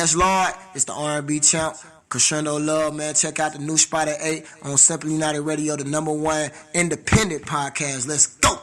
Yes, Lord, it's the R&B champ, Crescendo Love, man. Check out the new spot at 8 on Simply United Radio, the #1 independent podcast. Let's go.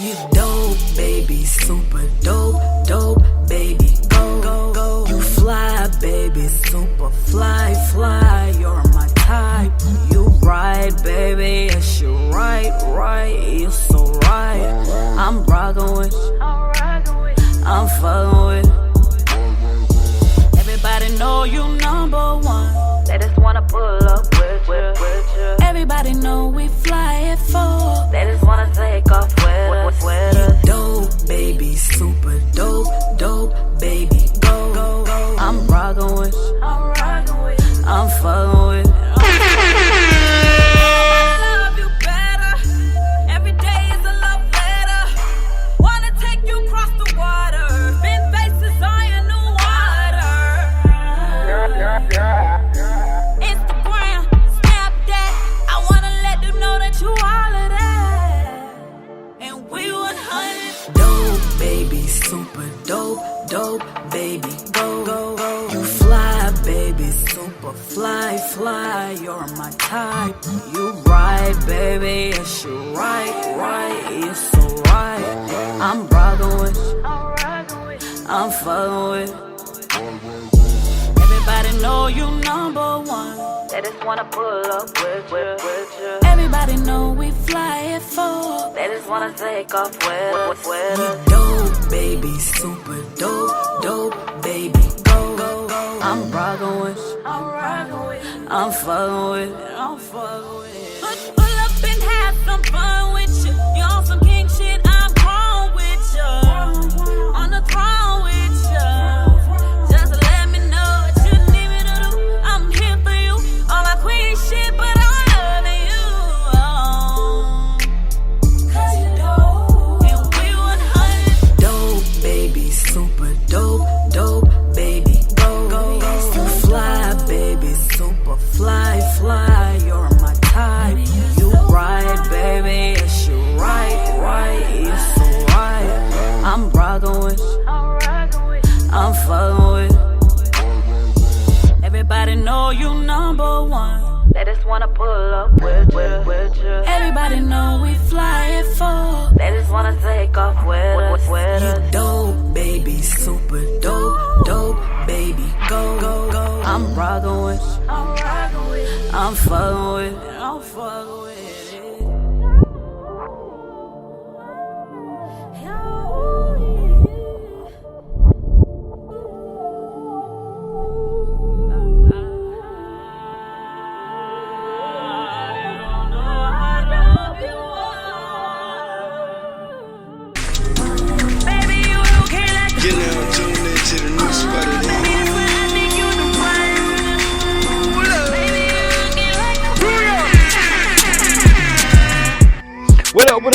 You dope, baby, super dope, dope, baby, go, go, go. You fly, baby, super fly, fly. You're my type. You right, baby, yes, you right, right. You're so right. I'm rockin' with you. I'm fuckin' with you. Everybody know you #1. They just wanna pull up with you. Everybody know we fly at 4. They just wanna take off with us. You dope, baby, super dope, dope, baby, go, go, go. I'm rockin' with you. I'm fuckin' with you. Instagram, Snapchat, I wanna let them know that you all of that. And we 100. Dope, baby, super dope, dope, baby, go, go, go. You fly, baby, super fly, fly. You're my type. You right, baby, yes, you right, right. You're so right. I'm rockin' with you. I'm fuckin' with you. Everybody know you #1. They just wanna pull up with you. Everybody know we fly at 4. They just wanna take off with us. You dope, baby, super dope, dope, baby, go, go, go. I'm rockin' with you. I'm fuckin' with you. Pull up and have some fun with you. You on some king shit, I'm grown with you. On the throne with you. Shit, but I'm loving you. Cause you dope. And we 100. Dope, baby, super dope, dope, baby, go, go, go. You fly, baby, super fly, fly. You're my type. You right, baby, yes, you right, right. You're so right. I'm rockin' with you. I'm fuckin' with you. Everybody know you #1. They just wanna pull up with you. Everybody know we fly at 4. They just wanna take off with us. You dope, baby, super dope, dope, baby, go, go, go. I'm rockin' with you. I'm fuckin' with you. I'm fuckin' with it.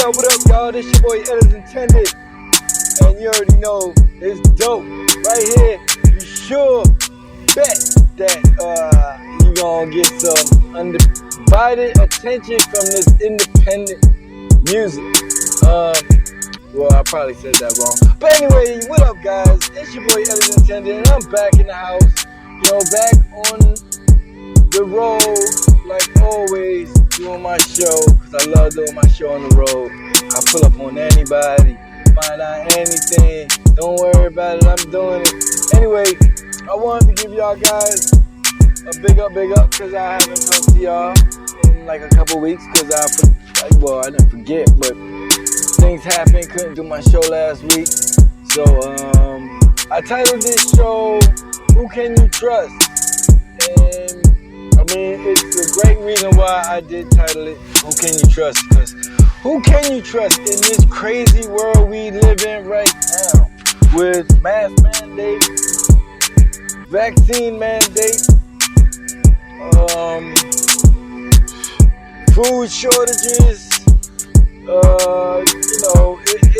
What up, y'all? This your boy Ed is Intended, and you already know it's dope right here. You sure bet that you gonna get some undivided attention from this independent music. Well, I probably said that wrong, but anyway, what up, guys? It's your boy Ed is Intended, and I'm back in the house. You know, back on the road like always. Doing my show, cause I love doing my show on the road. I pull up on anybody, find out anything, don't worry about it, I'm doing it. Anyway, I wanted to give y'all guys a big up, cause I haven't come to y'all in like a couple weeks, cause I didn't forget, but things happened, couldn't do my show last week. So, I titled this show, Who Can You Trust? And I mean, it's a great reason why I did title it, Who Can You Trust? Because who can you trust in this crazy world we live in right now? With mask mandates, vaccine mandates, food shortages,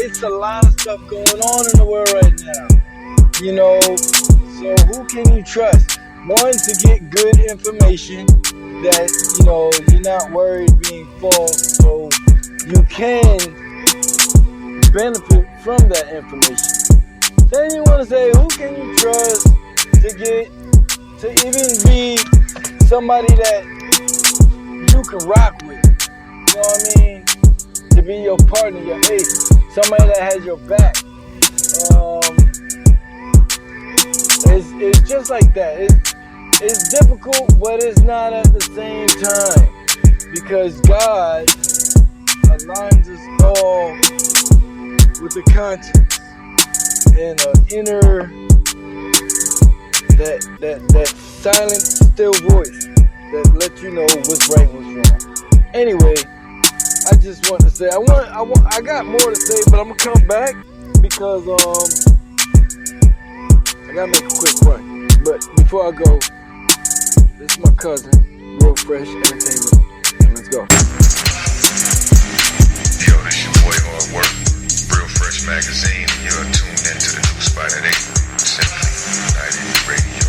it's a lot of stuff going on in the world right now. You know, so who can you trust? One, to get good information that, you know, you're not worried being false, so you can benefit from that information. Then you want to say, who can you trust to even be somebody that you can rock with? You know what I mean? To be your partner, your ace, somebody that has your back. It's just like that. It's difficult, but it's not at the same time, because God aligns us all with the conscience and an inner that silent, still voice that lets you know what's right and what's wrong. Anyway, I just want to say I got more to say, but I'm gonna come back because I gotta make a quick run. But before I go, this is my cousin, Real Fresh Entertainment, and let's go. Yo, this your boy Hard Work, Real Fresh Magazine. You're tuned into the new spot at 8, Simply United Radio.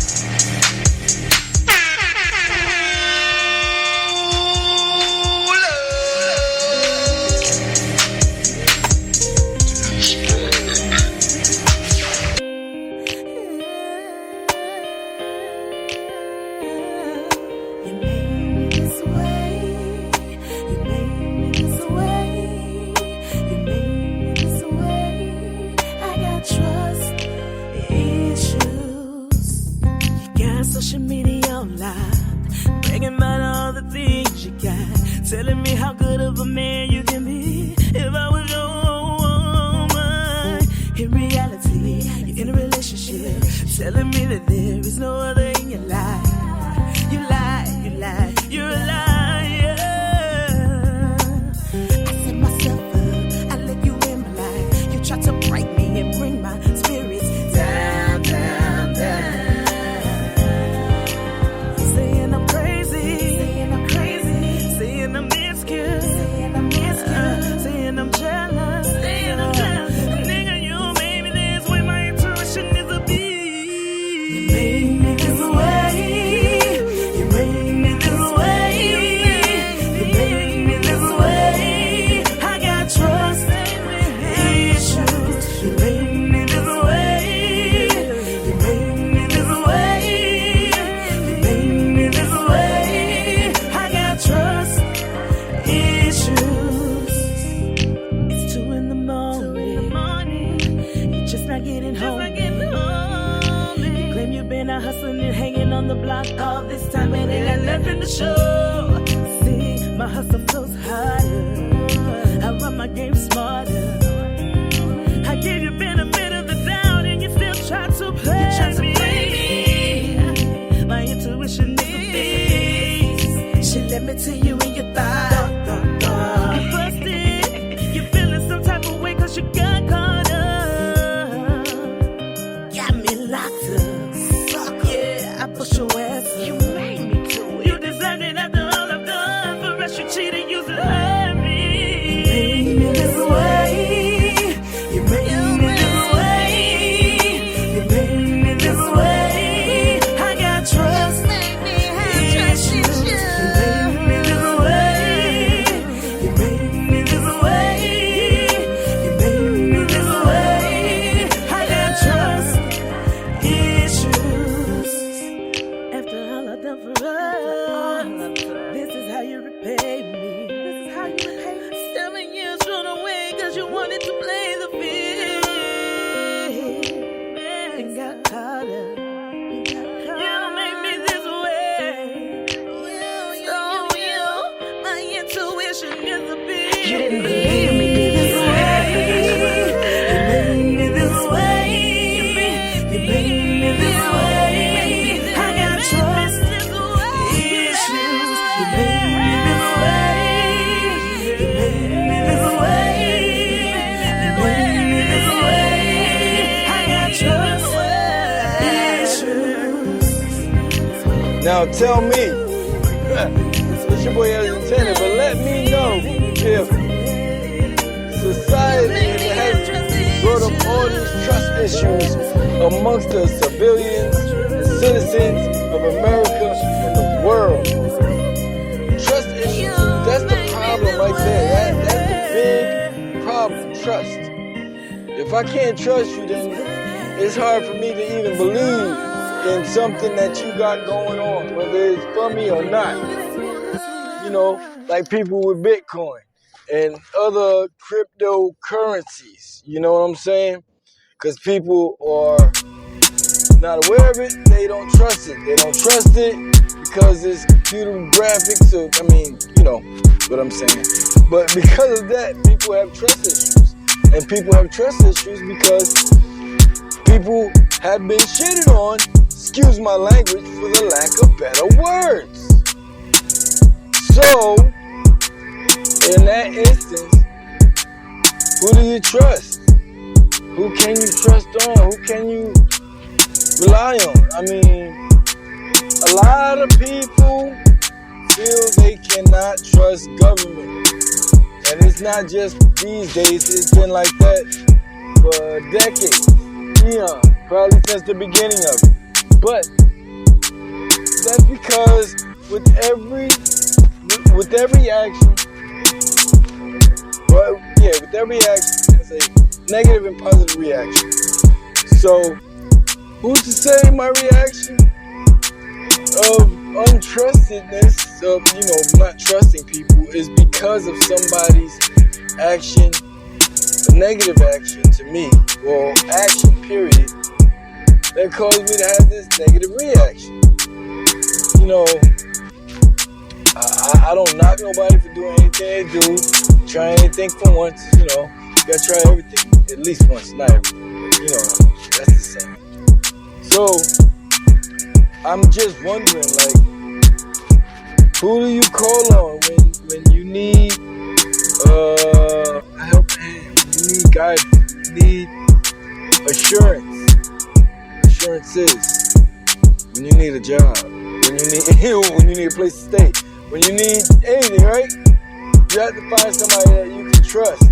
Social media online, bragging about all the things you got, telling me how good of a man you can be if I was your woman. In reality, you're in a relationship, telling me that there is no other in your life. You lie, you're a liar. I set myself up, I let you in my life. You try to break me and bring my spirits down, down, down. All this time and ain't got nothing to show. See, my hustle flows harder. I run my game smarter. I gave you benefit of the doubt and you still try to play me. My intuition is a beast. She let me tell you in your thought. You busted. You feeling some type of way cause you got caught up. Got me locked up. Push your ass up. You made me do it. You deserved it after all I've done. For us, you cheated, you still hurt me. You made me this way. You made me this way. You made me this way. I got trust. You made me trust you. You made me this way. You made me this way. You made me this way. I got trust issues. For us, this is how you repay me. This is how you repay me. 7 years thrown away cause you wanted to play the field and got caught up. You made me this way. So my intuition is a beast. You didn't believe me this way. You made me this way. You made me this way. I got trust. Now tell me, it's your boy Ellis Intended, but let me know if society has all these trust issues amongst the civilians and citizens of America and the world. Trust issues, that's the problem right there. That's the big problem, trust. If I can't trust you, then it's hard for me to even believe in something that you got going on, whether it's for me or not. You know, like people with Bitcoin and other cryptocurrencies. You know what I'm saying? Because people are not aware of it, they don't trust it. They don't trust it because it's computer graphics, or, I mean, you know what I'm saying. But because of that, people have trust issues. And people have trust issues because people have been shitted on, excuse my language, for the lack of better words. So, in that instance, who do you trust? Who can you trust on? Who can you rely on? I mean, a lot of people feel they cannot trust government. And it's not just these days, it's been like that for decades, eons, probably since the beginning of it. But that's because with every action, with every action, there's a negative and positive reaction. So, who's to say my reaction of untrustedness, of, not trusting people, is because of somebody's action, a negative action to me, or action period, that caused me to have this negative reaction. I don't knock nobody for doing anything they do, try anything for once, you gotta try everything at least once, not everything, that's the same. So, I'm just wondering, like, who do you call on when you need a helping hand, when you need guidance, when you need assurances, when you need a job, when you need a place to stay, when you need anything, right? You have to find somebody that you can trust.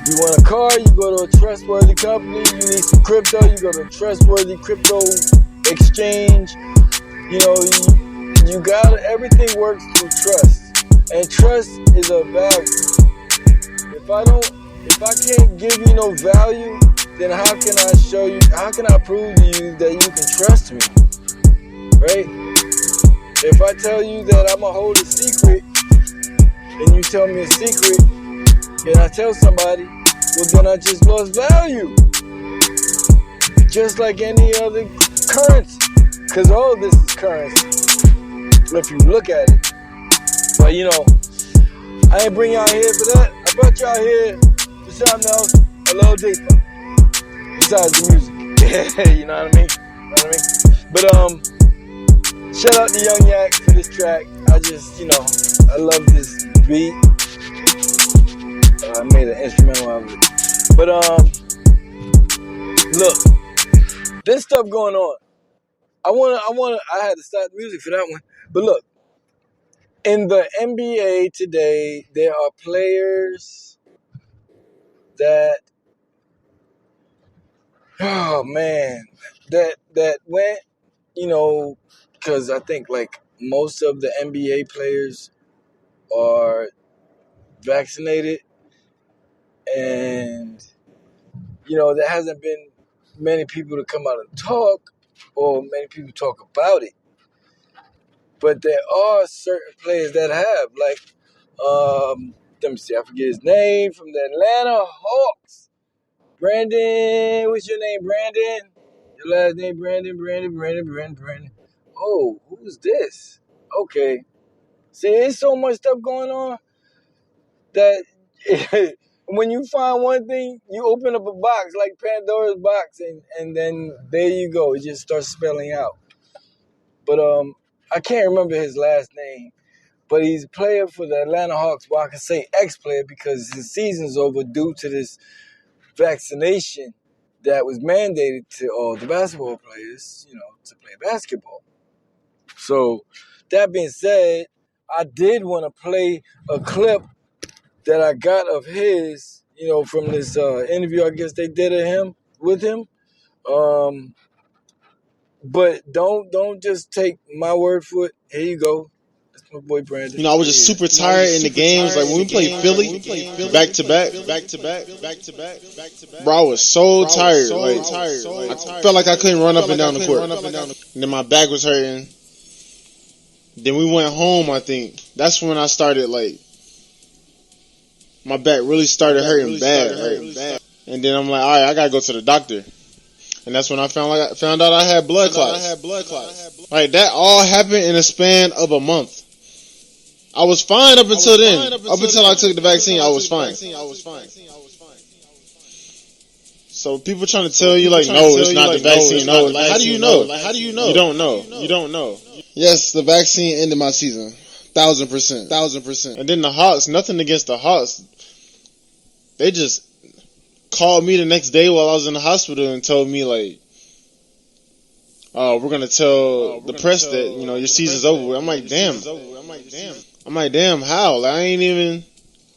You want a car, you go to a trustworthy company. You need some crypto, you go to a trustworthy crypto exchange. You gotta, everything works through trust. And trust is a value. If I can't give you no value, then how can I prove to you that you can trust me? Right? If I tell you that I'm gonna hold a secret, and you tell me a secret, and I tell somebody, well then I just lost value. Just like any other currency. Because all of this is currency, if you look at it. But I ain't bring y'all here for that. I brought y'all here for something else, a little deeper, besides the music. You know what I mean? But shout out to Young Yak for this track. I just, I love this beat. I made an instrumental out of it. But look, this stuff going on. I had to stop the music for that one. But look, in the NBA today, there are players that, oh man, that went, because I think like most of the NBA players are vaccinated, and there hasn't been many people to come out and talk, or many people talk about it. But there are certain players that have, like, let me see, I forget his name, from the Atlanta Hawks. Brandon, what's your name, Brandon? Your last name, Brandon. Oh, who's this? Okay. See, there's so much stuff going on that when you find one thing, you open up a box, like Pandora's box, and then there you go. It just starts spelling out. But I can't remember his last name, but he's a player for the Atlanta Hawks. Well, I can say ex-player because his season's over due to this vaccination that was mandated to all the basketball players, to play basketball. So, that being said, I did want to play a clip that I got of his from this interview I guess they did with him. But don't just take my word for it. Here you go. That's my boy Brandon. I was just super tired in the games. Like when we played Philly, back to back, bro, I was so tired. Like I felt like I couldn't run up and down the court. And then my back was hurting. Then we went home. I think that's when I started like my back really started hurting bad. And then I'm like, all right, I gotta go to the doctor. And that's when I found out I had blood clots. Like that all happened in a span of a month. I was fine up until then. Up until I took the vaccine, I was fine. So people trying to tell you like, no, it's not the vaccine. No, like how do you know? You don't know. Yes, the vaccine ended my season. 1,000%. And then the Hawks, nothing against the Hawks. They just called me the next day while I was in the hospital and told me like, we're gonna tell the press that your season's over with. I'm like, damn. How? Like, we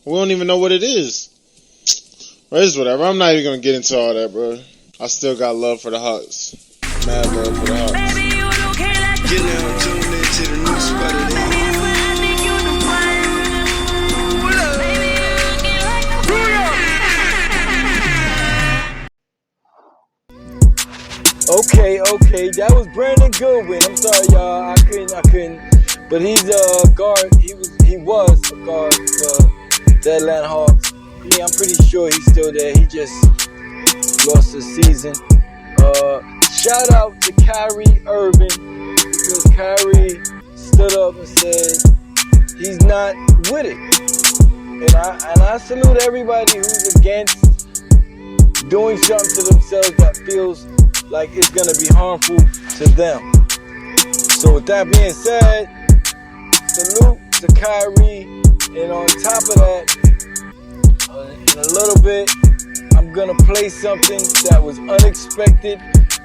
don't even know what it is. But it's whatever. I'm not even gonna get into all that, bro. I still got love for the Hawks. Mad love for the Hawks. You're now tuned into the new spot of the day. Okay, that was Brandon Goodwin. I'm sorry, y'all. I couldn't. But he's a guard. He was a guard for the Atlanta Hawks. I'm pretty sure he's still there. He just lost his season. Shout out to Kyrie Irving, because Kyrie stood up and said he's not with it. And I salute everybody who's against doing something to themselves that feels like it's going to be harmful to them. So with that being said, salute to Kyrie. And on top of that, in a little bit, I'm going to play something that was unexpected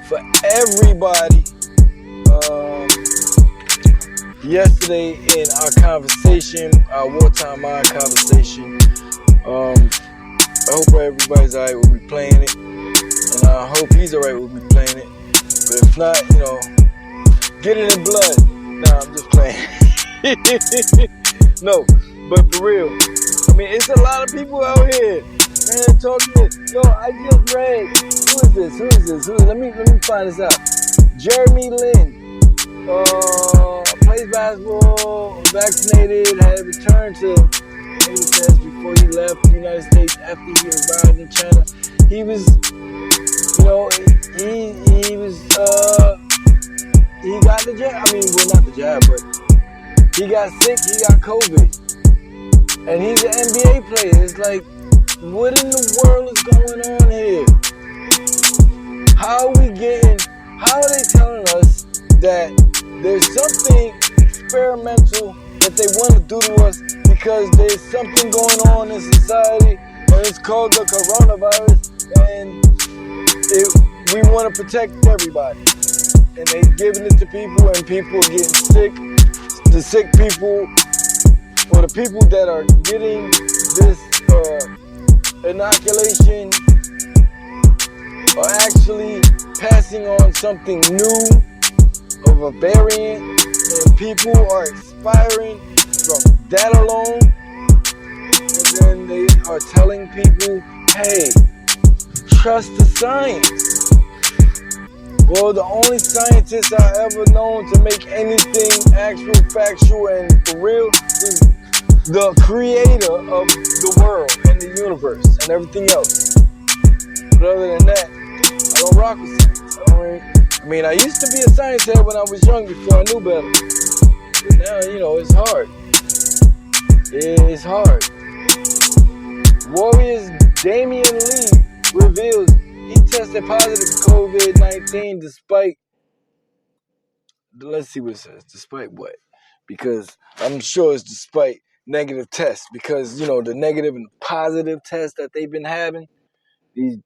for everybody. Yesterday in our conversation, our Wartime Mind conversation, I hope everybody's alright with me playing it. And I hope he's alright with me playing it. But if not, get it in blood. Nah, I'm just playing. No, but for real. I mean, it's a lot of people out here, man, talking. Yo, I just read. Who is this? Let me find this out. Jeremy Lin, plays basketball, vaccinated, had returned to negative test before he left the United States after he arrived in China. He was, he got the jab. I mean, well, not the jab, but he got sick. He got COVID. And he's an NBA player. It's like, what in the world is going on here? How are they telling us that there's something experimental that they want to do to us because there's something going on in society and it's called the coronavirus, and we want to protect everybody. And they're giving it to people, and people are getting sick. The sick people, or the people that are getting this inoculation, are actually passing on something new of a variant, and people are expiring from that alone. And then they are telling people, hey, trust the science. Well, the only scientist I ever known to make anything actual, factual, and for real is the creator of the world and the universe and everything else. But other than that, I don't rock with science. I used to be a science head when I was young before I knew better. But now, it's hard. It's hard. Warriors Damian Lee reveals he tested positive for COVID-19 despite, let's see what it says, despite what? Because I'm sure it's despite negative tests, because, the negative and positive tests that they've been having, these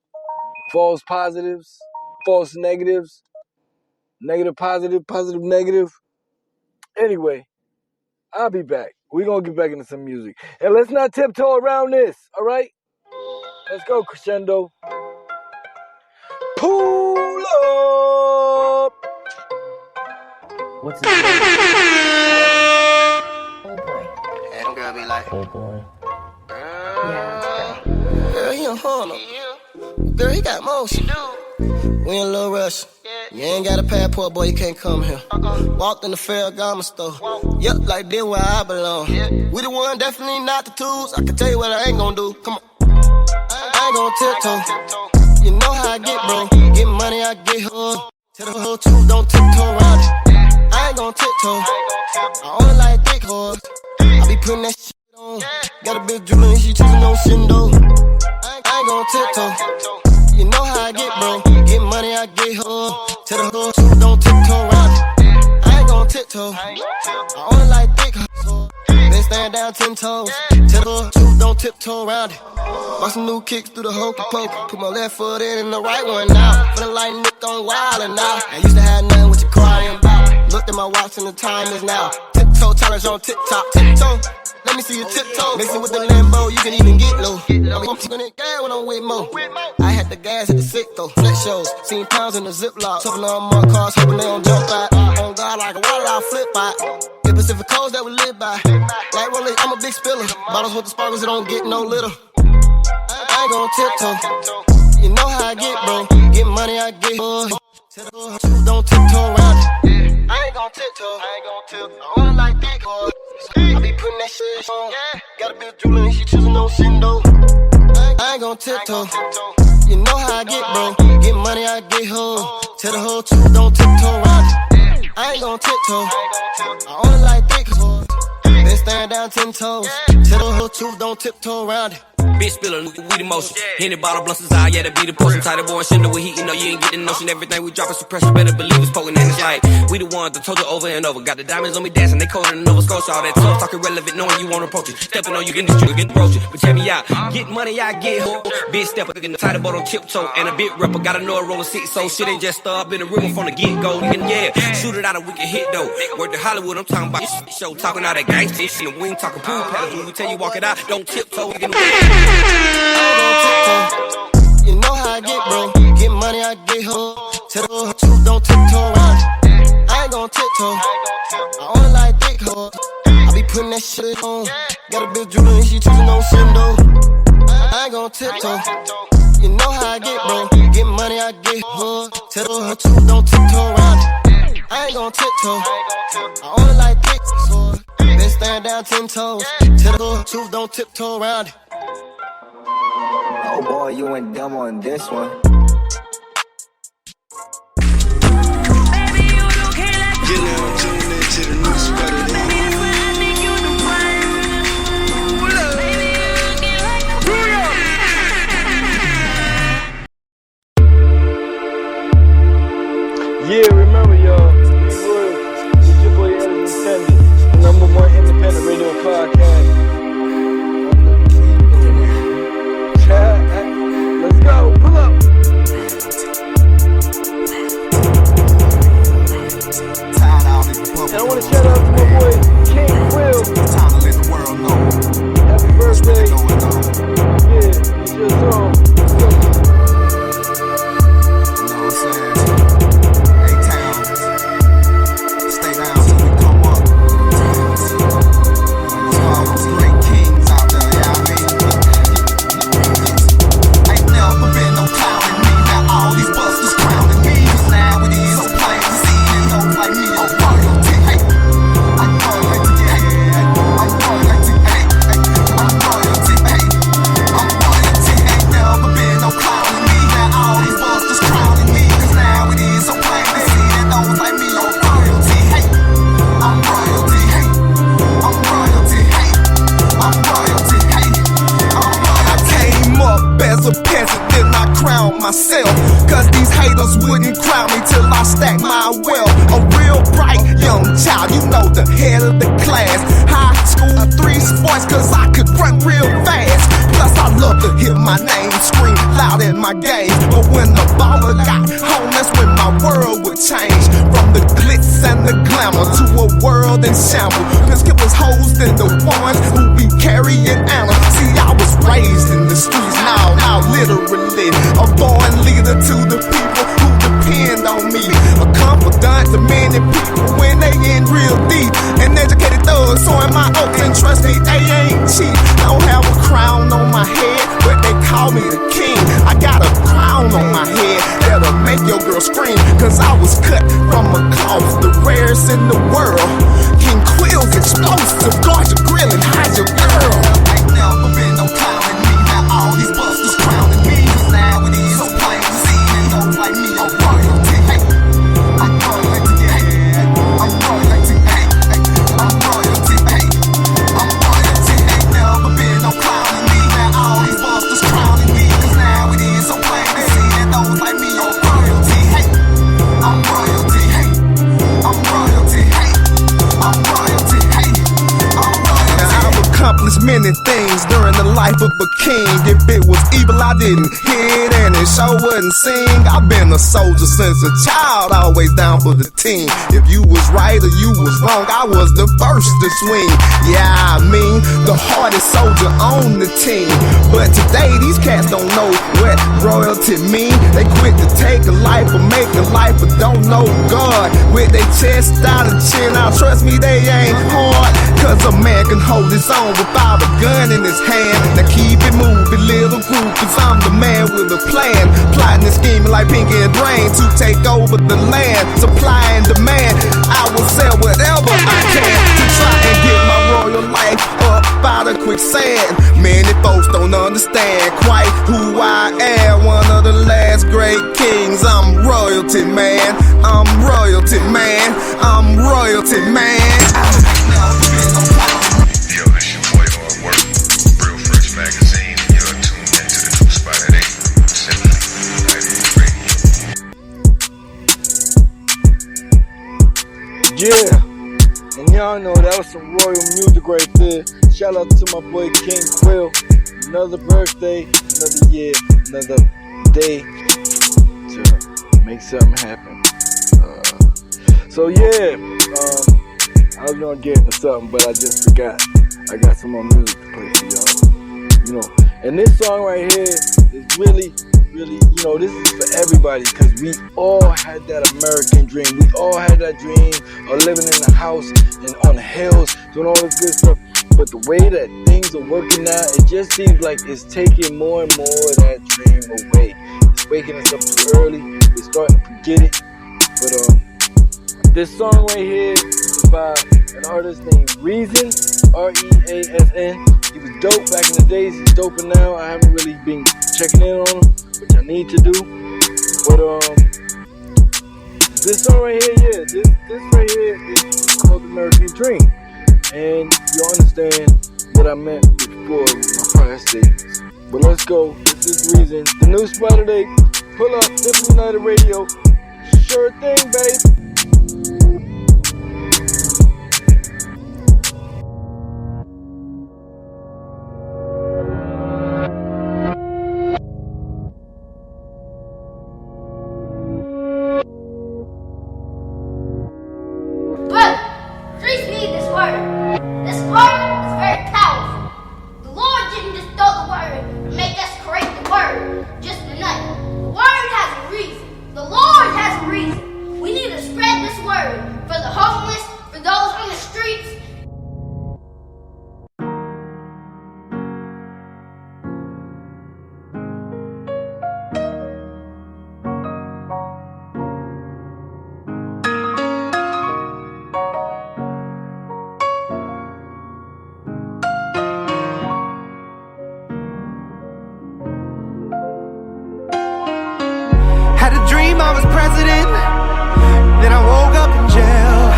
false positives, false negatives, negative positive, positive negative. Anyway, I'll be back. We're going to get back into some music. And let's not tiptoe around this, all right? Let's go, Crescendo. Pull up. What's his name? Oh boy. Hey, them girl be like, Oh boy. yeah, girl, he a Harlem. Girl, he got motion. We in a little rush. You ain't got a passport, boy, you can't come here. Walked in the Ferragamo store. Yep, like this where I belong. We the one, definitely not the twos. I can tell you what I ain't gonna do. Come on. I ain't gonna tiptoe. You know how I get, bro. Get money, I get hood. Tell the whole truth, don't tiptoe around it. I ain't gonna tiptoe. I only like thick hoes. I be putting that shit on. Got a bitch drooling, she choosing no shindo. I ain't gonna tiptoe. You know how I get, bro. Get money, I get hood. Tell the whole truth, don't tiptoe around it. I ain't gon' tiptoe. I only like thick hoes. Been stand down 10 toes. Tell the whole truth, don't tiptoe around it. Bought some new kicks through the hokey poke. Put my left foot in and the right one out. Feeling like Nick on Wild and now. I used to have nothing what you crying about. Looked at my watch and the time is now. Tiptoe challenge on TikTok. Tiptoe. Let me see your tiptoe. Mixing with the Lambo, you can even get low. I'm keeping it gas when I'm with Mo. I had the gas at the sick though. Flex shows, seen pounds in the Ziploc. Toughin' on more cars, hoping they don't jump out. On God like a water, I'll flip out. Get Pacific codes that we live by. Like Rolling, I'm a big spiller. Bottles with the sparkles, it don't get no little. I ain't gon' tiptoe. You know how I get, bro. Get money, I get hood. Don't tiptoe around it. I ain't gon' tiptoe. I wanna like thick hoes. I be putting that shit on. Got a bitch drooling, she choosing no shindo. I ain't gon' tiptoe. You know how I get, bro. Get money, I get hood. Tell the whole truth, don't tiptoe around it. I ain't gon' tiptoe. I only like thick hoes. Been stand down 10 toes. Tell the whole truth, don't tiptoe around it. Bitch spillin' with emotion. Henny bottle blunts is out, yeah, that be the potion. Tight boy and shit, know what he, you know, you ain't get the notion. Everything we droppin' suppression, better believe it's potent. And it's like, we the ones that told you over and over. Got the diamonds on me dancing, they colder than Nova Scotia. All that tough talking relevant, knowing you won't approach it. Stepping on you, get in the street, get approach it. But check me out, get money, I get hope. Big stepper, in the tight boat on tiptoe. And a big rapper, gotta know a roller seat, so shit ain't just up in the room from the get go. And yeah, shoot it out a wicked hit though. Work to Hollywood, I'm talking about this show, talking out that gangsta shit. And we ain't talking pool paddles. When we tell you walk it out, don't tiptoe. You know how I get, bro. Get money, I get hood. Tell the whole truth, don't tiptoe around it. I ain't gon' tiptoe. I only like thick hoes. I be putting that shit on. Got a bitch drooling, she choosing no shindo. I ain't gon' tiptoe. You know how I get, bro. Get money, I get hood. Tell the whole truth, don't tiptoe around it. I ain't gon' tiptoe. I only like thick hoes. Been stand down 10 toes. Tell the whole truth, don't tiptoe around it. Oh boy, you went dumb on this one. You're now tuned into the new spot of the Yeah, remember y'all, it's your boy Edison Tender, the #1 independent radio podcast. Let's go, pull up. And I want to shout out to my boy King Will. Time to let the world know. Happy birthday. Yeah, it's your song. you know what I'm saying? Hey, towns, stay down till we come up. There's all those great kings out there, yeah, I mean. Ain't never been no clowning me. Now all these busters crowning me. 'Cause now it is so plain to see. And those like me are royalty. Hey, I'm royalty. Hey, I'm royalty. Hey, I'm royalty. Hey, I'm royalty. Ain't never been no clowning me. Now all these busters crowning me. 'Cause now it is so plain to see. And those like me are royalty. Hey, I'm royalty. Hey, I'm royalty. Hey, I'm royalty. Hey, I'm royalty. I came up as a peasant, then I crowned myself. 'Cause these haters wouldn't crown me till I stack my wealth. A real bright young child, you know, the head of the class. High school, 3 sports, 'cause I could run real fast. Plus I love to hear my name scream loud in my game. But when the baller got home, that's when my world would change. From the glitz and the glamour to a world in shambles. Biscuit was hoes than the ones who be carrying Anna. See, I was raised in the streets, now house in the world. King Quill's explosive, guard your grill and hide your girl. Ain't never been no clowning me, now all these busters crowning me. Cause now it is so plain to see, and those like me are royalty. Hey, I'm royalty, hey, I'm royalty, hey, I'm royalty, hey, I'm royalty. Ain't never been no clowning me, now all these busters crowning me. Cause now it is so plain to see, and those like me are royalty. Hey, I'm royalty, hey, I'm royalty, hey, I'm royalty, hey, I'm royalty. Now I've accomplished many things during the life of a king. If it was evil, I didn't hear it, and it sure wouldn't sing. I've been a soldier since a child, always down for the team. If you was right or you was wrong, I was the first to swing. Yeah, I mean, the hardest soldier on the team. But today, these cats don't know what royalty mean. They quit to take a life or make a life, but don't know God. With their chest out and chin out, trust me, they ain't hard. Cause a man can hold his own without a gun in his hand. Now keep it moving, little group, cause I'm the man with a plan. Plotting and scheming like Pinky and Brain to take over the land. Supply and demand, I will sell whatever I can to try and get my royal life up out of quicksand. Many folks don't understand quite who I am. One of the last great kings. I'm royalty, man. I'm royalty, man. I'm royalty, man. Yo, this your boy Hard Work, Real Fresh Magazine. You're tuned into the new spot at 8, Simply 98 Radio. Yeah, and y'all know that was some royal music right there. Shout out to my boy King Quill. Another birthday, another year, another day to make something happen. So yeah, I was gonna get into something, but I just forgot. I got some more music to play for y'all. You know, and this song right here is really, you know, this is for everybody, because we all had that American dream. We all had that dream of living in a house and on the hills, doing all this good stuff. But the way that things are working now, it just seems like it's taking more and more of that dream away. It's waking us up too early. We're starting to forget it. But this song right here is by an artist named Reason, R-E-A-S-N. He was dope back in the days. He's doper now. I haven't really been checking in on him, which I need to do. But this song right here, yeah, this right here is called American Dream. And you understand what I meant before with my prior statements. But let's go. This is Reason. The new spot today. Pull up, Simply United Radio. Sure thing, babe. I was president, then I woke up in jail.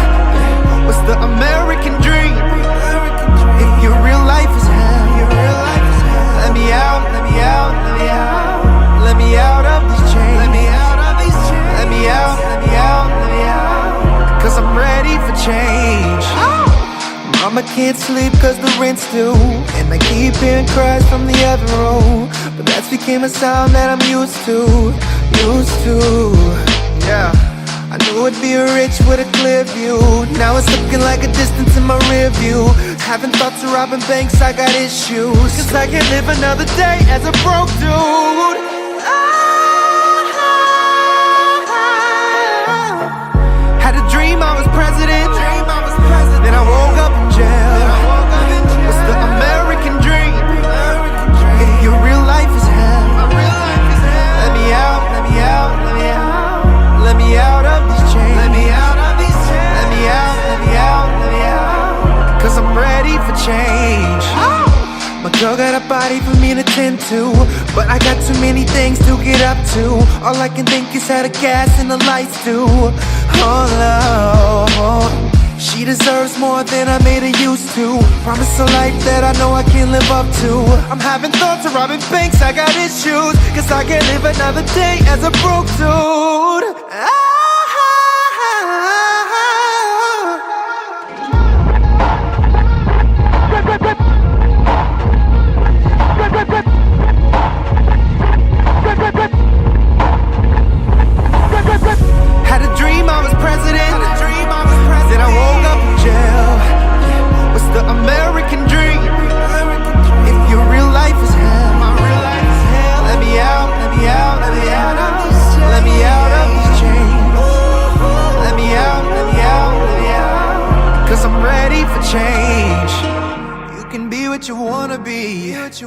What's the American dream? If your real life is hell, let me out, let me out, let me out. Let me out of these chains. Let me out of these chains. Let me out, let me out, let me out. Cause I'm ready for change. Mama can't sleep cause the rent's due, and I keep hearing cries from the other room. But that's became a sound that I'm used to. Yeah, I knew I'd be rich with a clear view. Now it's looking like a distance in my rear view. Having thoughts of robbing banks, I got issues. Cause I can't live another day as a broke dude. Had a dream I was president, then I woke up in jail. What's the American dream? If your real life is hell, let me out, let me out, let me out. Let me out of these chains. Let me out of these chains. Let me out. nobody for me to tend to, but I got too many things to get up to. All I can think is how the gas and the lights do. Oh Lord, she deserves more than I made her used to. Promise a life that I know I can live up to. I'm having thoughts of robbing banks, I got issues, cause I can't live another day as a broke dude. Had a dream I was president, then I woke up in jail. What's the American dream? If your real life is hell, my real life is hell. Let me out, let me out, let me out of these chains. Let me out of these chains. Let me out, let me out, let me out. Cause I'm ready for change. You can be what you wanna be. That's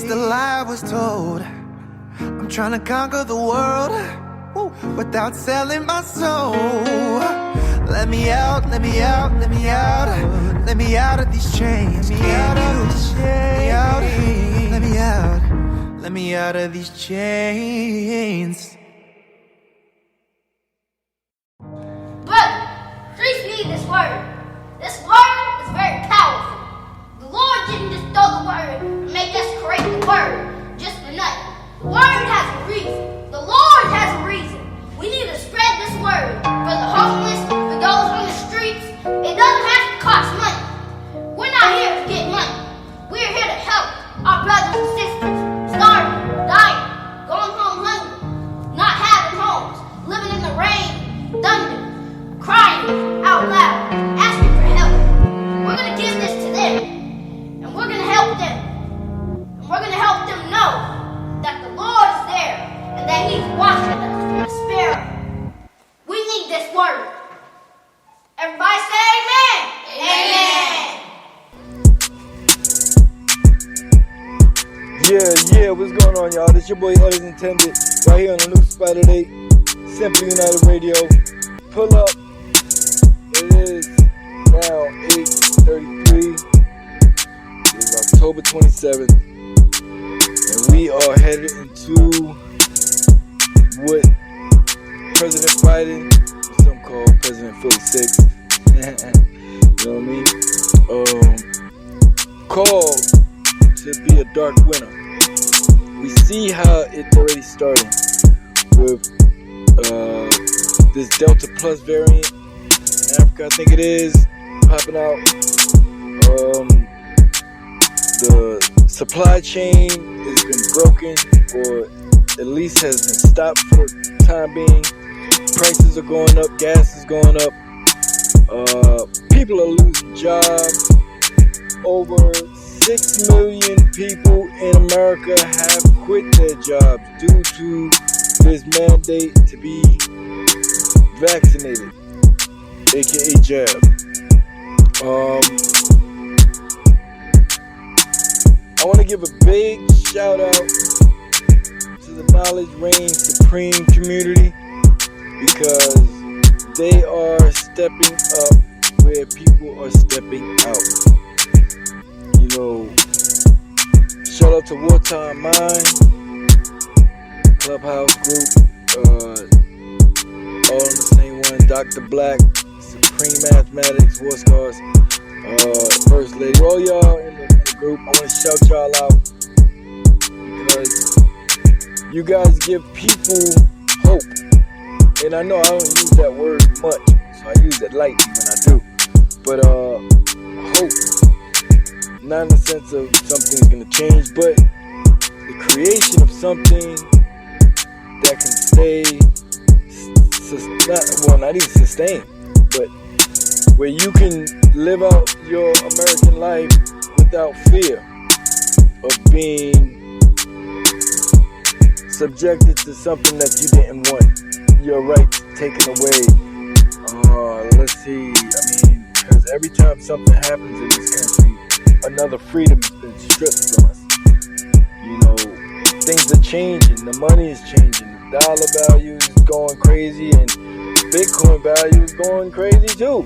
the lie I was told. I'm trying to conquer the world without selling my soul. Let me out, let me out, let me out. Let me out of these chains. Let me out of these chains. Let me out, let me out of these chains. Brother, please read this word. This word is very powerful. The Lord didn't just throw the word and make us create the word just for nothing. The word has a reason. The Lord has a reason. We need to spread this word for the homeless, for those on the streets. It doesn't have to cost money. We're not here to get money. We're here to help our brothers and sisters starving, dying, going home hungry, not having homes, living in the rain, thunder, crying out loud, asking for help. We're going to give this to them, and we're going to help them. And we're going to help them know that the Lord is there and that He's watching us from a sparrow. We need this word. Everybody say amen. Amen. Yeah, what's going on, y'all? This your boy Others Intended, right here on the new spot at 8, Simply United Radio. Pull up. It is now 8:33. It is October 27th. And we are headed into what President Biden, some call President 46, you know what I mean? Called to be a dark winter. We see how it's already starting with this Delta Plus variant in Africa, I think it is, popping out. The supply chain has been broken, or at least has been stopped for the time being. Prices are going up, gas is going up, people are losing jobs. Over 6 million people in America have quit their jobs due to this mandate to be vaccinated, aka jab. I want to give a big shout out to the Knowledge Reign Supreme community, because they are stepping up where people are stepping out. You know, shout out to Wartime Mind, Clubhouse group, all in the same one, Dr. Black, Supreme Mathematics, War Scars, First Lady, all y'all in the group. I want to shout y'all out because you guys give people hope. And I know I don't use that word much, so I use it lightly when I do. But hope, not in the sense of something's gonna change, but the creation of something that can stay, not even sustain, but where you can live out your American life without fear of being subjected to something that you didn't want, your rights taken away. Let's see, because every time something happens in this country, another freedom has been stripped from us. You know, things are changing, the money is changing, the dollar value is going crazy, and Bitcoin value is going crazy too.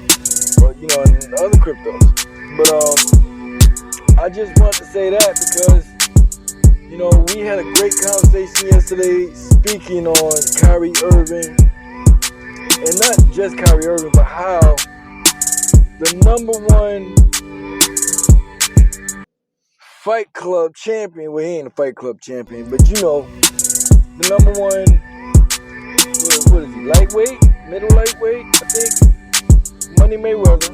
But, you know, and other cryptos. But I just want to say that because had a great conversation yesterday speaking on Kyrie Irving. And not just Kyrie Irving, but how the #1 Fight Club champion, well, he ain't a Fight Club champion, but you know, the #1, what is he, lightweight? Middle lightweight, I think? Money Mayweather.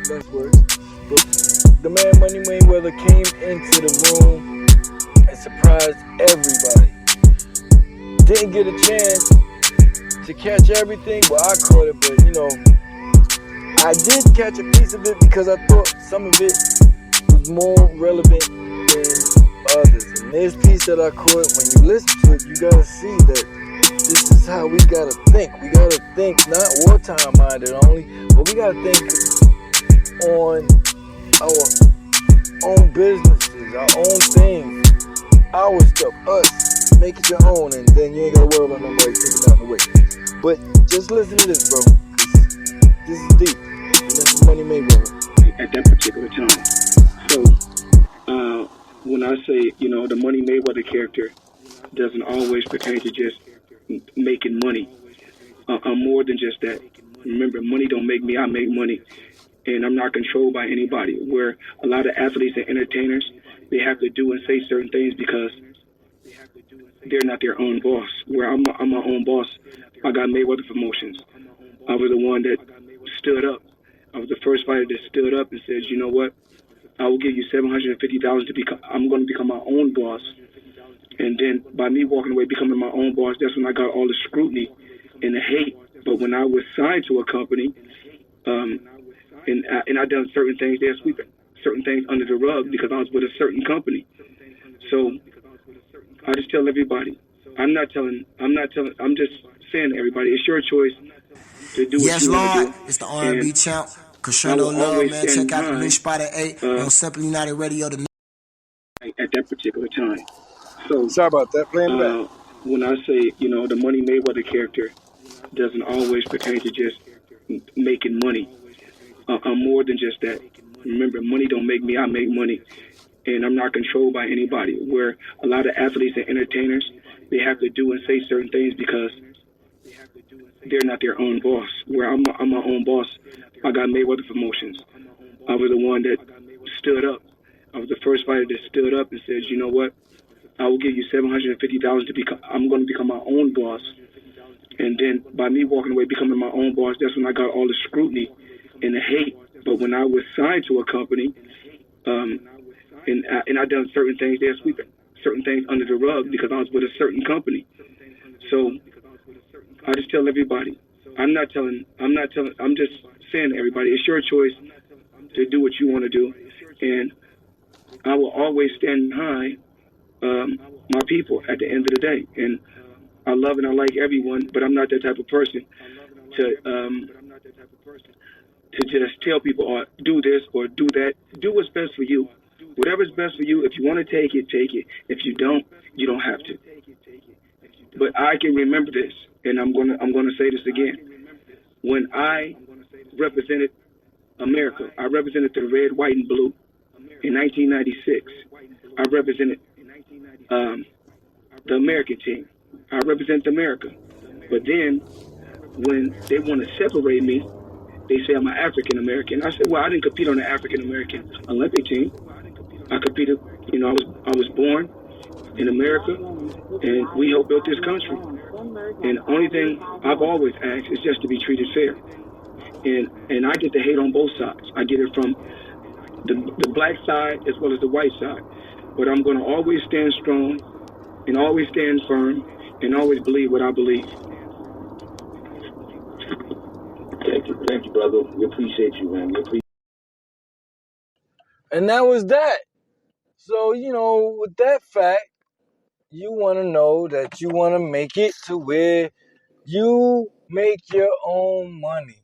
Best words. But the man Money Mayweather came into the room and surprised everybody. Didn't get a chance to catch everything, well, I caught it, but you know, I did catch a piece of it because I thought some of it was more relevant than others. And this piece that I caught, when you listen to it, you gotta see that this is how we gotta think. We gotta think not wartime minded only, but we gotta think on our own businesses, our own things, our stuff, us. Make it your own, and then you ain't gotta worry about nobody taking out the way. But just listen to this, bro. This is deep. And this is Money Mayweather. At that particular time. So, when I say, you know, the Money Mayweather character doesn't always pertain to just making money. I'm more than just that. Remember, money don't make me, I make money. And I'm not controlled by anybody. Where a lot of athletes and entertainers, they have to do and say certain things because they're not their own boss. Where I'm my own boss. I got Mayweather Promotions. I was the one that stood up. I was the first fighter that stood up and said, you know what? I will give you $750,000 to become. I'm going to become my own boss. And then by me walking away, becoming my own boss, that's when I got all the scrutiny and the hate. But when I was signed to a company, and I done certain things, they're sweeping certain things under the rug because I was with a certain company. So I just tell everybody, I'm just saying to everybody, it's your choice to do what you want to do. It's the R&B champ, Crescendo Love, man. Check out the new spot at 8 on Simply United Radio. At that particular time. So sorry about that. Playing back. When I say, you know, the Money Mayweather character doesn't always pertain to just making money. I'm more than just that. Remember, money don't make me, I make money. And I'm not controlled by anybody. Where a lot of athletes and entertainers, they have to do and say certain things because they're not their own boss. Where I'm my own boss. I got Mayweather Promotions. I was the one that stood up. I was the first fighter that stood up and said, you know what? I will give you $750,000 to become. I'm going to become my own boss. And then by me walking away, becoming my own boss, that's when I got all the scrutiny and the hate. But when I was signed to a company, and I done certain things, they're sweeping certain things under the rug because I was with a certain company. So I just tell everybody, I'm just saying to everybody, it's your choice to do what you want to do. And I will always stand behind my people at the end of the day. And I love and I like everyone, but I'm not that type of person to just tell people, or do this or do that. Do what's best for you. Whatever's best for you. If you want to take it, take it. If you don't have to. But I can remember this, and I'm gonna say this again. When I represented America, I represented the red, white, and blue in 1996. I represented the American team. I represent America. But then when they want to separate me, they say I'm an African American. I said, well, I didn't compete on the African American Olympic team. I competed, you know, I was born in America, and we helped build this country. And the only thing I've always asked is just to be treated fair. And I get the hate on both sides. I get it from the black side as well as the white side. But I'm going to always stand strong and always stand firm and always believe what I believe. Thank you, brother. We appreciate you, man. And that was that. So, you know, with that fact, you want to know that you want to make it to where you make your own money.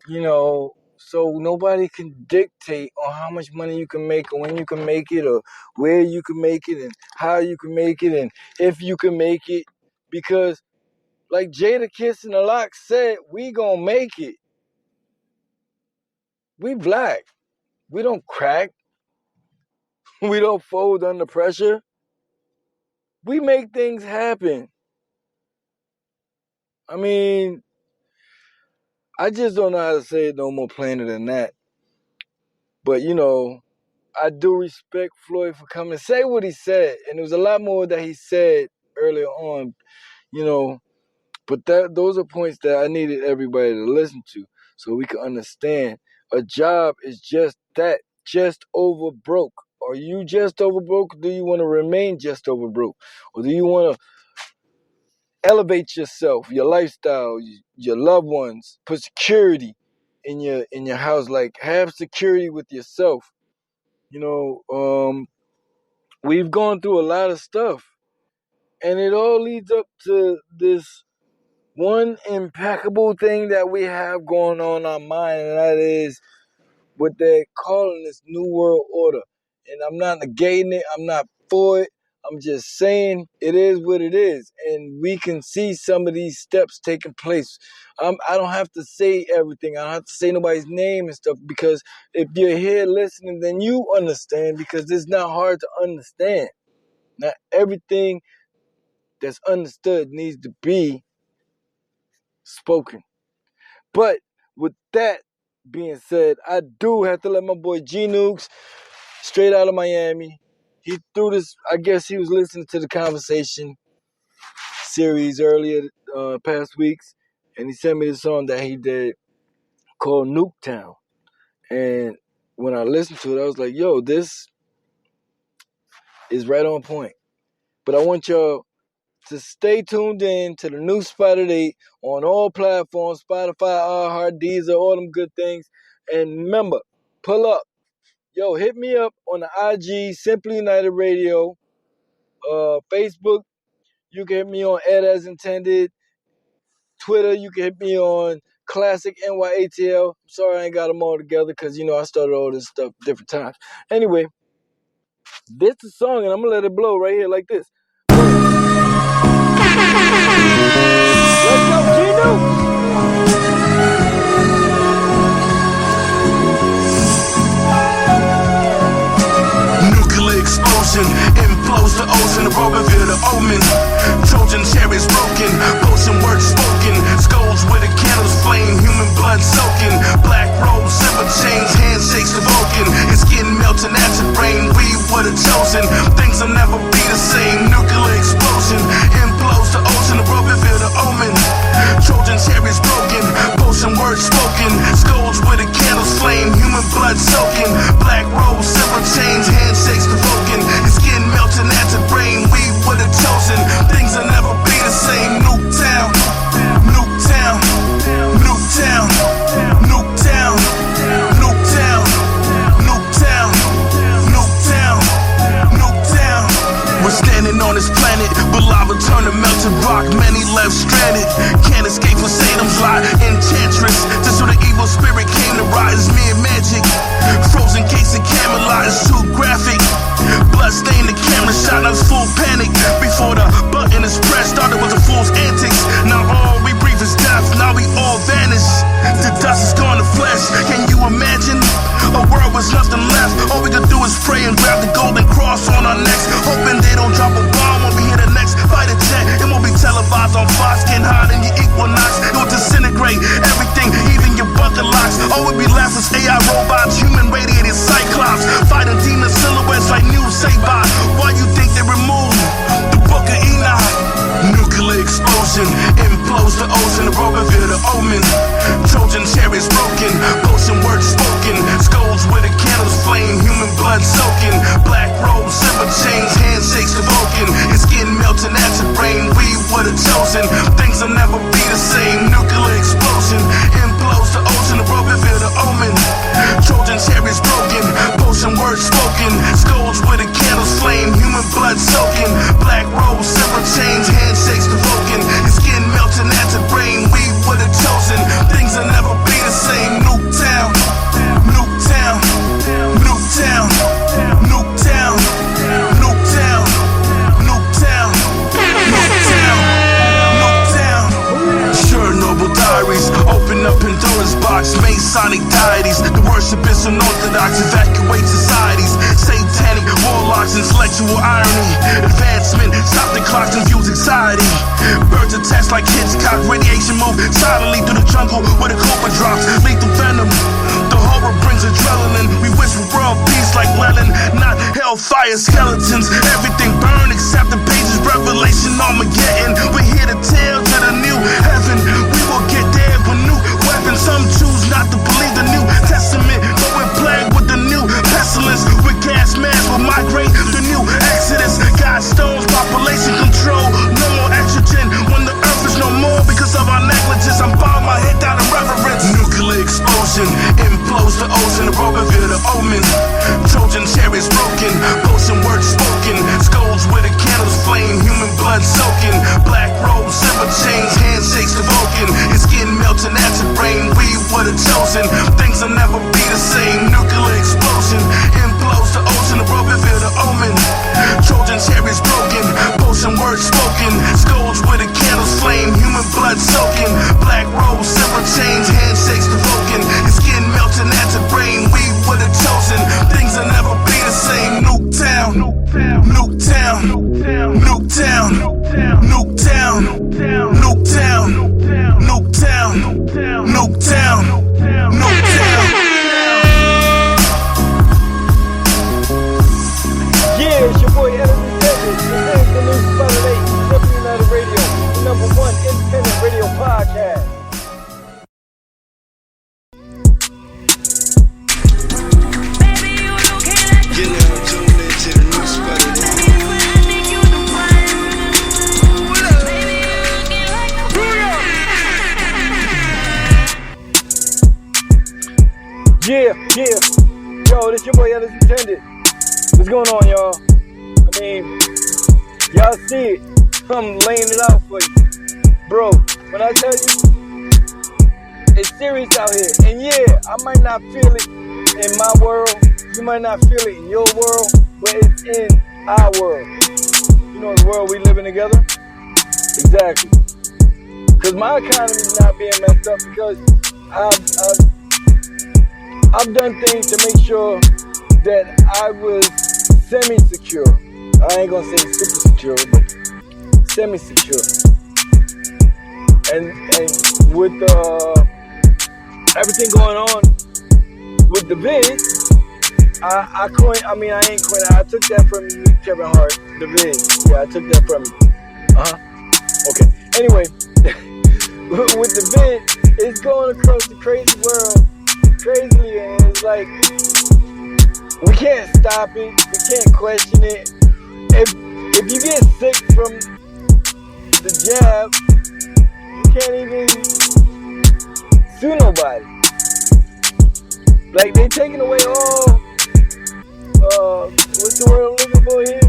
You know, so nobody can dictate on how much money you can make or when you can make it or where you can make it and how you can make it and if you can make it. Because like Jadakiss and the Lock said, we gonna make it. We black. We don't crack. We don't fold under pressure. we make things happen. I mean, I just don't know how to say it no more plainer than that. But, you know, I do respect Floyd for coming and say what he said. And there was a lot more that he said earlier on, you know. But those are points that I needed everybody to listen to so we can understand. A job is just that, just over broke. Are you just over broke? Or do you want to remain just over broke? Or do you want to elevate yourself, your lifestyle, your loved ones, put security in your house, like have security with yourself? You know, we've gone through a lot of stuff, and it all leads up to this one impeccable thing that we have going on in our mind, and that is what they're calling this New World Order. And I'm not negating it, I'm not for it, I'm just saying it is what it is. And we can see some of these steps taking place. I don't have to say everything. I don't have to say nobody's name and stuff, because if you're here listening, then you understand, because it's not hard to understand. Not everything that's understood needs to be spoken. But with that being said, I do have to let my boy G-Nukes, straight out of Miami, he threw this, I guess he was listening to the Conversation series earlier, past weeks, and he sent me the song that he did called Nuketown. And when I listened to it, I was like, yo, this is right on point. But I want y'all to stay tuned in to the new Spotted 8 on all platforms, Spotify, iHeart, Deezer, all them good things. And remember, pull up. Yo, hit me up on the IG, Simply United Radio. Facebook, you can hit me on Ed As Intended. Twitter, you can hit me on Classic NYATL. Sorry I ain't got them all together because, you know, I started all this stuff different times. Anyway, this is a song, and I'm going to let it blow right here like this. Let's go, G-Nukes! Nuclear explosion implodes the ocean, the road reveal the omen. Trojan chariots broken, potion words spoken. Skulls with the candles flame, human blood soaking. Black robes, silver chains, handshakes evoking. It's getting melting at your brain, we would've chosen. Things will never be the same. Nuclear explosion implodes the ocean, the road reveal the omen. Trojan chariots broken, potion words spoken. Skulls with the candles flame, human blood soaking. Black robes, silver chains, handshakes evoking. It's getting melting at your brain, we would've chosen. Things will never be the same. Nuketown, Nuketown, Nuketown, Nuketown, Nuketown, Nuketown, Nuketown, Nuketown. We're standing on this planet, but lava turned to melted rock. Many left stranded, can't escape from Salem's lie. Enchantress, just so the evil spirit came to rise. Mere magic, frozen case of Camelot is too graphic. Blood stained the camera shot, I was full panic. Before the button is pressed, thought it was a fool's antics. Now all we breathe is death, now we all vanish. The dust is gone to flesh, can you imagine? A world with nothing left, all we could do is pray and grab the golden cross on our necks. Hoping they don't drop a bomb when we hit the next fighter jet. It won't be televised on Fox, can't hide in your Equinox. It will disintegrate everything, even your bunker locks. All we be left is AI robots, human radiated cyclops. Fighting demon silhouettes like new Sabot. Why you think they removed the book of Enoch? Nuclear explosion implodes the ocean, the road reveal the omen. Trojan chariots broken, potion words spoken. Skulls with the candles flame, human blood soaking. Black robes, silver chains, handshakes evoking. It's getting melting at your brain, we would've chosen. Things will never be the same. Nuclear explosion implodes the ocean, the road reveal the omen. Trojan chariots broken, potion words spoken. Skulls with the candles flame, human blood soaking. Black robes, silver chains, handshakes evoking. It's getting melting at your brain, we would've chosen. Things will never be the same. Nuketown, Nuketown, Nuketown, Nuketown, Nuketown, Nuketown, Nuketown, Nuketown. Chernobyl diaries, open up Pandora's box. Masonic deities, the worship is unorthodox. Evacuate societies, satanic warlocks, intellectual irony. Advancement, stop the clocks infuse anxiety. Birds attached like Hitchcock, radiation move silently through the jungle where the cobra drops lethal venom. The horror brings adrenaline. We wish for world peace like Lenin, not hellfire skeletons. Everything burn except the pages, Revelation Armageddon. We're here to tell to the new heaven. We will get there with new weapons. Some choose not to believe the New Testament, but we're plagued with the new pestilence. With gas masks will migrate the new exodus. God stones, population control, no more estrogen when the earth is no more because of our negligence. I'm bowing my head down in reverence. Nuclear explosion implodes the ocean, the road reveal the omen. Trojan chariots broken, potion words spoken, skulls with the candles flame, human blood soaking, black robes, silver chains, handshakes provoking, his skin melting acid rain. We were the chosen, things will never be the same. Nuclear explosion implodes the ocean, the road reveal the omen. Trojan chariots broken, potion words spoken, skulls with the candles flame, human blood soaking, black robes, silver chains, handshakes provoking, his skin melting acid rain. We were the chosen, things will never be the same. Nuketown, Nuketown, Nuketown, Nuketown, Nuketown, Nuketown, Nuketown, Nuketown. Yeah, it's your boy Edison Davis. This is the new Spotted 8, W United Radio, the #1 independent radio podcast. You're now tuned into the new Spotted 8. Yeah. Yo, this your boy Ellis Intended. What's going on, y'all? I mean, y'all see it. I'm laying it out for you. Bro, when I tell you, it's serious out here. And yeah, I might not feel it in my world. You might not feel it in your world, but it's in our world. You know the world we living together? Exactly. Because my economy's not being messed up because I've done things to make sure that I was semi-secure. I ain't gonna say super secure, but semi-secure. And with everything going on with the vid, I ain't coined. I took that from you, Kevin Hart, the vid. Yeah, I took that from you. Okay. Anyway, with the vid, it's going across the crazy world crazily, and it's like we can't stop it. We can't question it. If you get sick from the jab, you can't even sue nobody. Like, they taking away all what's the word I'm looking for here?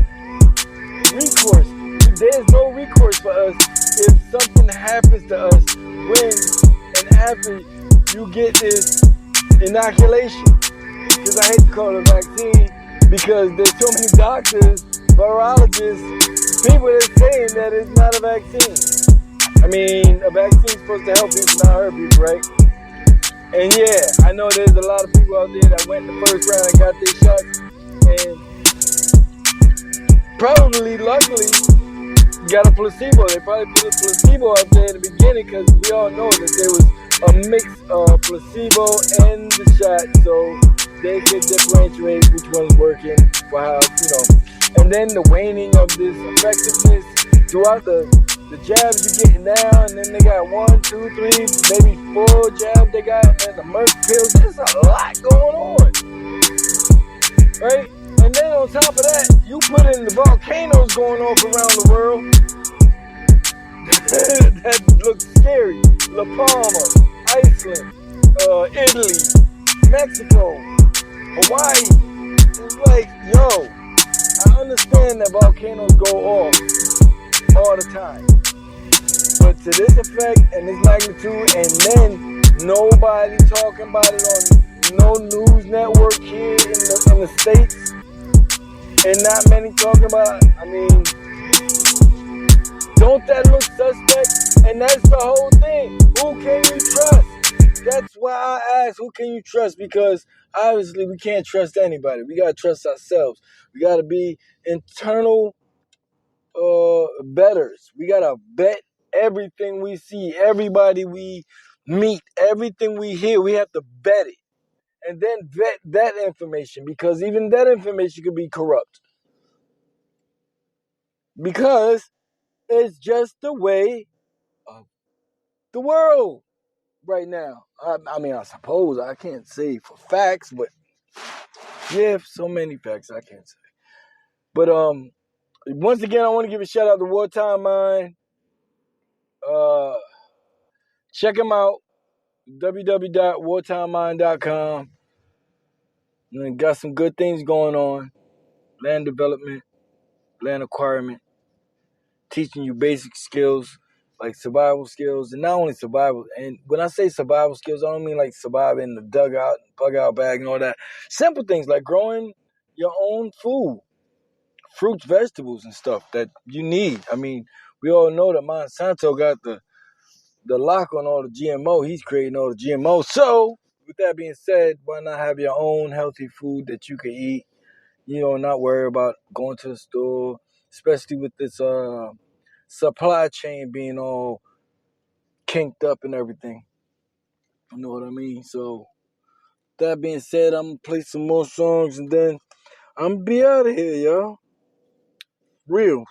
Recourse. There's no recourse for us if something happens to us when and after you get this inoculation. Because I hate to call it a vaccine, because there's so many doctors, virologists, people that are saying that it's not a vaccine. I mean, a vaccine's supposed to help people, not hurt people, right? And yeah, I know there's a lot of people out there that went in the first round and got their shots, and probably, luckily, got a placebo. They probably put a placebo out there in the beginning because we all know that there was a mix of placebo and the shot, so they could differentiate which one's working for how, And then the waning of this effectiveness throughout the jabs you're getting now, and then they got 1, 2, 3, maybe 4 jabs they got, and then the Merck pills. There's a lot going on, right? And then on top of that, you put in the volcanoes going off around the world. That looks scary. La Palma, Iceland, Italy, Mexico, Hawaii. It's like, yo, I understand that volcanoes go off all the time, but to this effect and this magnitude, and then nobody talking about it on no news network here in the States, and not many talking about it. I mean, don't that look suspect? And that's the whole thing. Who can you trust? That's why I ask, who can you trust? Because obviously we can't trust anybody. We gotta trust ourselves. We gotta be internal betters. We gotta bet everything we see, everybody we meet, everything we hear. We have to bet it. And then vet that information, because even that information could be corrupt. Because it's just the way of the world right now. I mean, I suppose I can't say for facts, but yeah, so many facts I can't say. But once again, I want to give a shout out to Wartime Mind. Check them out. www.wartimemind.com. And got some good things going on. Land development, land acquirement, teaching you basic skills like survival skills, and not only survival. And when I say survival skills, I don't mean like surviving in the dugout, bug out bag, and all that. Simple things like growing your own food, fruits, vegetables, and stuff that you need. I mean, we all know that Monsanto got the lock on all the GMO. He's creating all the GMO. So, with that being said, why not have your own healthy food that you can eat? You know, not worry about going to the store, especially with this supply chain being all kinked up and everything. You know what I mean? So, that being said, I'm going to play some more songs and then I'm going to be out of here, y'all. For real.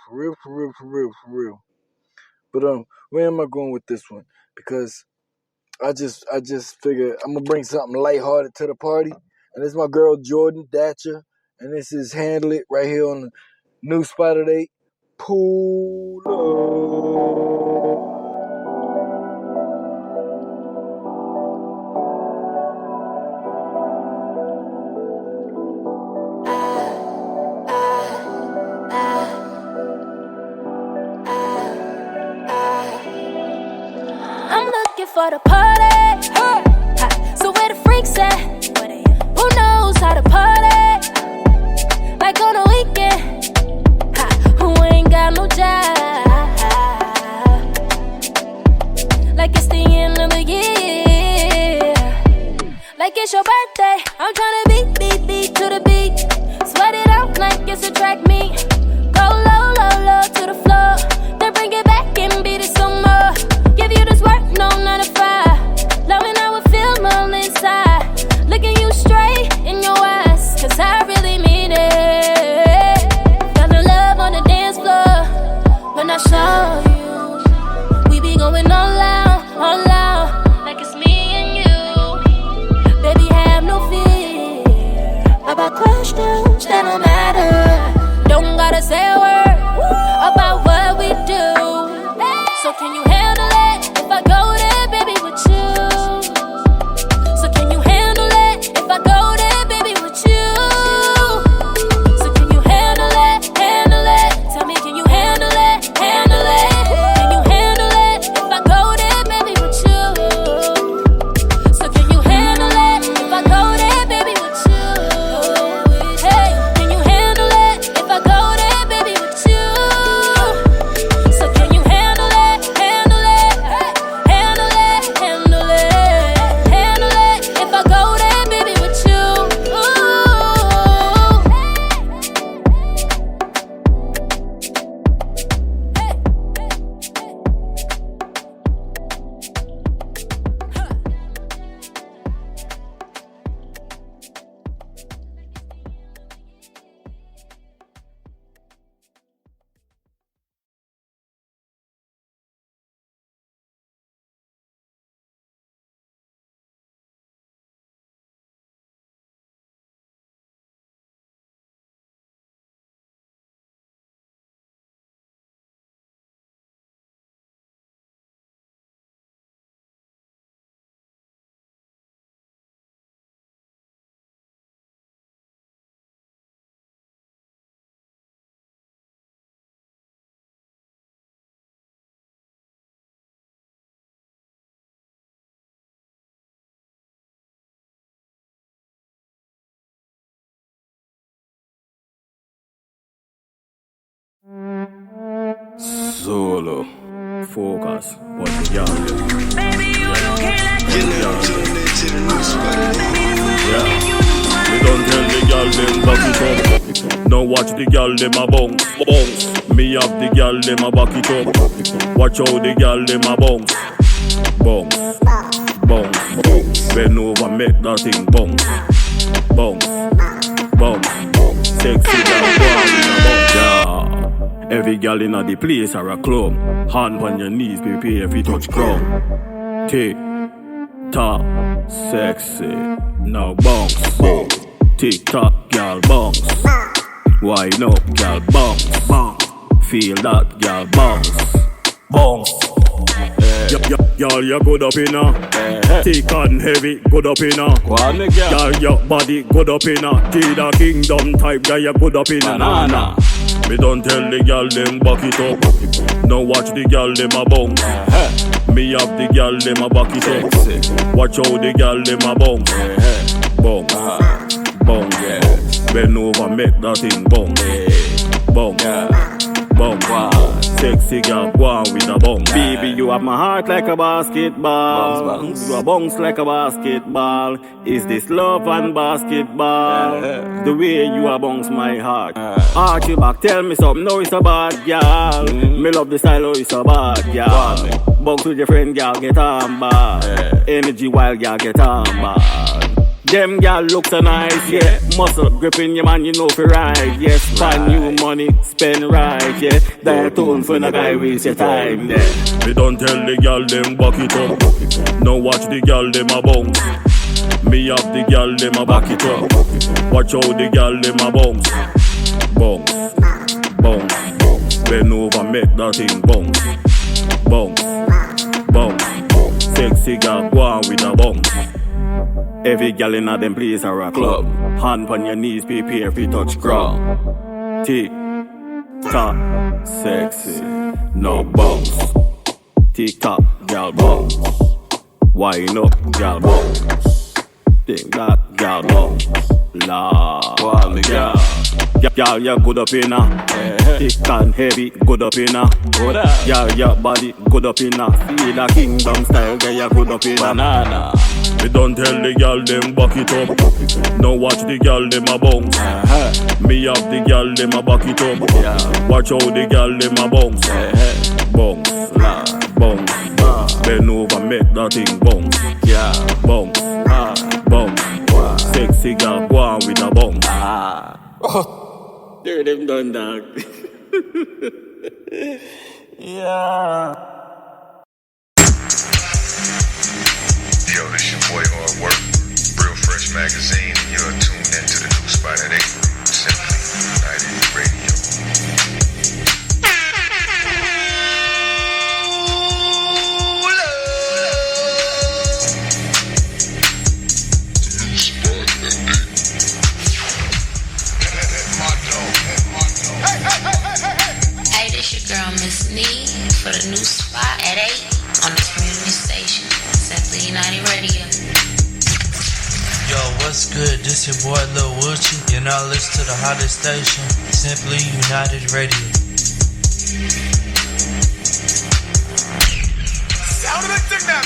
But where am I going with this one? Because I just figured I'm gonna bring something lighthearted to the party, and this is my girl Jordan Thatcher, and this is Handle It right here on the new Spot at 8. Pull up. For the party, so where the freaks at? Who knows how to party? Like on a weekend, who ain't got no job? Like it's the end of the year, like it's your birthday. I'm tryna beat to the beat, sweat it out like it's a track meet. Go low to the floor, then bring it back and beat it some more. Give you this work, no 9 to 5. Loving how it feel all inside. Looking you straight in your eyes, cause I really mean it. Felt the love on the dance floor when I saw you. We be going all out, like it's me and you. Baby, have no fear about questions that don't matter. Don't gotta say a word about what we do. So can you handle it? If I go there, baby, with you. So can you handle it? If I go there, baby, with you. So can you handle it? Tell me, can you handle it? Can you handle it? If I go there, baby, with you. So can you handle it? If I go there, baby, with you. Hey, can you handle it? If I go there, baby, with you. So can you handle it? If I go there, baby, with you. Solo. Focus. What the young You're now tuned into the new Spot at 8. Yeah. Me don't tell the girl them back it up. Now watch the girl them a bounce, bounce. Me have the girl them a back it up. Watch how the girl them a bounce, bounce, bounce, bounce. Bend over, make that thing bounce, bounce, bounce. Sexy girl, go on with a bounce. Yeah. Every girl in the place or a club. Hand on your knees, prepare if you touch ground. Tick, tock, sexy. Now bounce, bounce. Tick tock, girl, bounce. Wind up, girl, bounce, bounce. Feel that, girl, bounce, bounce. Y'all, you good up in her. Thick and heavy, good up in her. Y'all, your body good up in her. Tida Kingdom type, girl, you good up in her. Nah. Me don't tell the girl them back it up. Now watch the girl them a bounce. Me have the girl them a back it up. Watch how the girl them a bounce, bounce, bounce. Bend over, make that thing bounce, bounce, bounce. Sexy girl, go on with a bounce. Baby, you have my heart like a basketball. Bounce. You a bounce like a basketball. Is this love and basketball? The way you a bounce my heart. Arch you back, tell me something. No, it's a bad girl. Me love the style, oh, it's a bad girl. Bounce with your friend, girl, get on bad. Energy wild, girl, get on bad. Them gal look so nice, yeah. Muscle gripping your man, you know for ride, yeah. Spend new money, spend right, yeah. That tone for the guy waste your time, yeah. Me don't tell the gal them back it up. Now watch the gal them a bounce. Me have the gal them a back it up. Watch how the gal them a bounce, bounce, bounce. Bend over, make that thing bounce, bounce, bounce. Sexy gal, go on with a bounce. Every gal in a them place or a club. Hand on your knees, prepare if you touch ground. Tick, tock, sexy, no bounce. Tick tock, gal bounce. Wind up, gal bounce. Think that, gal bounce. La, gal. Gal, you good up in her. Thick and heavy, good up in her. Gal, your body good up in her. Feel a Kingdom style, girl, you good up in her. Me don't tell the gal them back it up. Now watch the gal them a bounce. Me have the gal them a back it up. Watch how the gal them a bounce, bounce, bounce. Bend over, make that thing bounce, bounce, bounce. Sexy gal, go on with a bounce. There them done, dog. Yeah. Yo, this your boy on work. Real Fresh Magazine. You're tuned into the new spot at 8. Simply United Radio. Hey, this your girl Miss Nee for the new spot at 8 on the community station, Simply United Radio. Yo, what's good? This your boy Lil Woochie. You're now listening to the hottest station, Simply United Radio. Sound of the signal.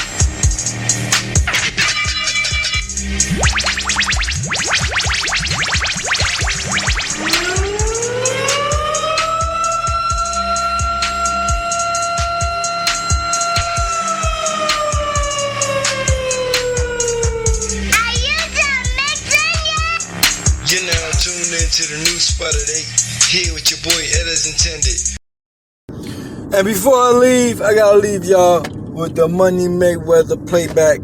You're now tuned into the new spot at 8. Here with your boy Ed as intended. And before I leave, I gotta leave y'all with the Money Mayweather playback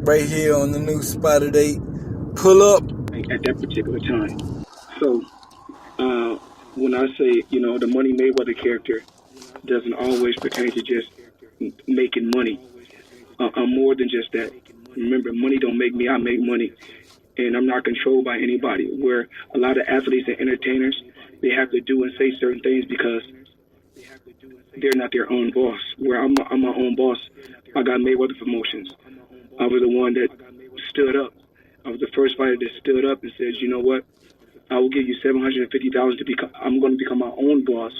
right here on the new spot at 8. Pull up. At that particular time. So, when I say, the Money Mayweather character doesn't always pertain to just making money. I'm more than just that. Remember, money don't make me, I make money. And I'm not controlled by anybody. Where a lot of athletes and entertainers, they have to do and say certain things because they're not their own boss. Where I'm my own boss. I got Mayweather Promotions. I was the one that stood up. I was the first fighter that stood up and said, you know what? I will give you $750,000 to become. I'm going to become my own boss.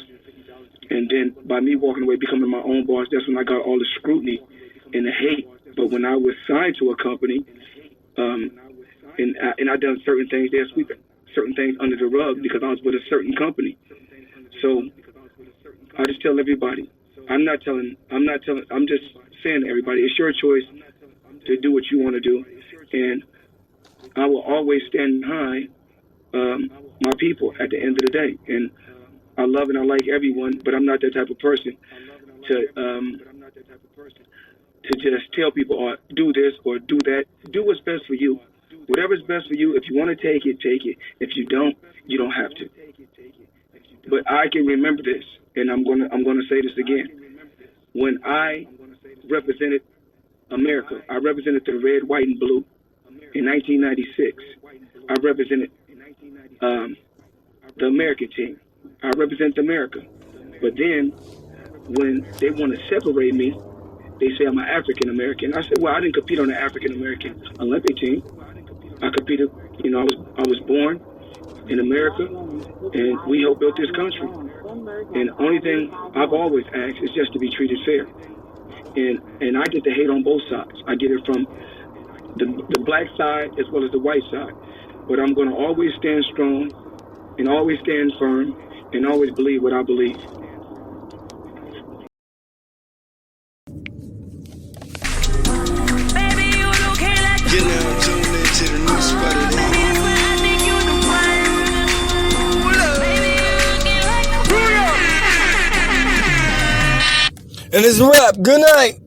And then by me walking away, becoming my own boss, that's when I got all the scrutiny and the hate. But when I was signed to a company, and I done certain things. They're sweeping certain things under the rug because I was with a certain company. So I just tell everybody, I'm just saying to everybody, it's your choice to do what you want to do, and I will always stand behind my people at the end of the day. And I love and I like everyone, but I'm not that type of person to just tell people, or do this or do that. Do what's best for you. Whatever's best for you. If you want to take it, take it. If you don't have to. But I can remember this, and I'm gonna say this again. When I represented America, I represented the red, white, and blue in 1996. I represented the American team. I represent America. But then, when they want to separate me, they say I'm an African American. I said, well, I didn't compete on the African American Olympic team. I competed. You know, I was born in America, and we helped build this country. And the only thing I've always asked is just to be treated fair. And I get the hate on both sides. I get it from the black side as well as the white side. But I'm going to always stand strong and always stand firm and always believe what I believe. You're now tuned into the new spot of the And it's a wrap. Good night.